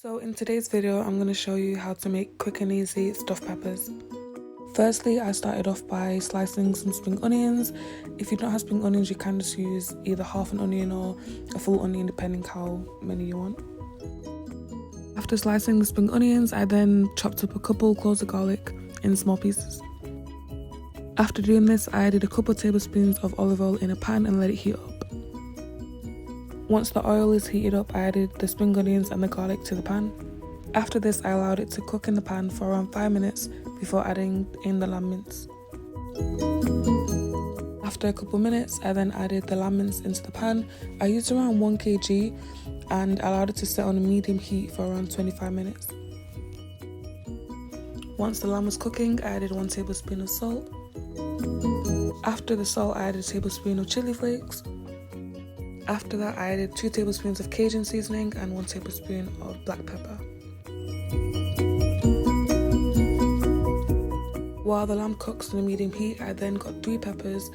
So in today's video, I'm going to show you how to make quick and easy stuffed peppers. Firstly, I started off by slicing some spring onions. If you don't have spring onions, you can just use either half an onion or a full onion, depending how many you want. After slicing the spring onions, I then chopped up a couple cloves of garlic in small pieces. After doing this, I added a couple tablespoons of olive oil in a pan and let it heat up. Once the oil is heated up, I added the spring onions and the garlic to the pan. After this, I allowed it to cook in the pan for around 5 minutes before adding in the lamb mince. After a couple minutes, I then added the lamb mince into the pan. I used around 1 kg and allowed it to sit on a medium heat for around 25 minutes. Once the lamb was cooking, I added 1 tablespoon of salt. After the salt, I added a tablespoon of chili flakes. After that, I added 2 tablespoons of Cajun seasoning and 1 tablespoon of black pepper. While the lamb cooks on a medium heat, I then got 3 peppers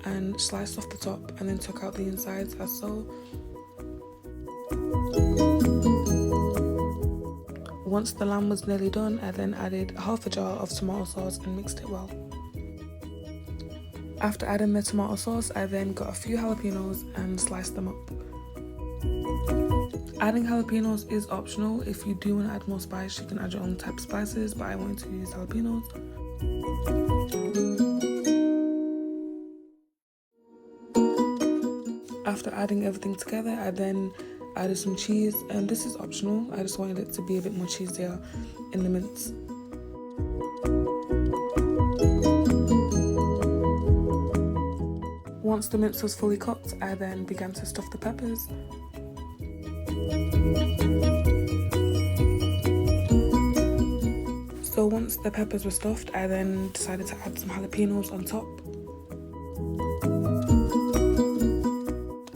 and sliced off the top and then took out the insides as so. Once the lamb was nearly done, I then added half a jar of tomato sauce and mixed it well. After adding the tomato sauce, I then got a few jalapenos and sliced them up. Adding jalapenos is optional. If you do want to add more spice, you can add your own type of spices, but I wanted to use jalapenos. After adding everything together, I then added some cheese, and this is optional. I just wanted it to be a bit more cheesier in the mince. Once the mince was fully cooked, I then began to stuff the peppers. So once the peppers were stuffed, I then decided to add some jalapenos on top.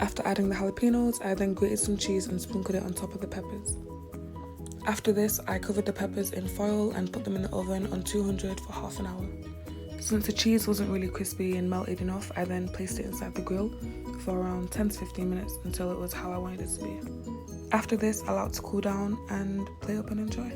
After adding the jalapenos, I then grated some cheese and sprinkled it on top of the peppers. After this, I covered the peppers in foil and put them in the oven on 200 for half an hour. Since the cheese wasn't really crispy and melted enough, I then placed it inside the grill for around 10 to 15 minutes until it was how I wanted it to be. After this, I allowed it to cool down and plate up and enjoy.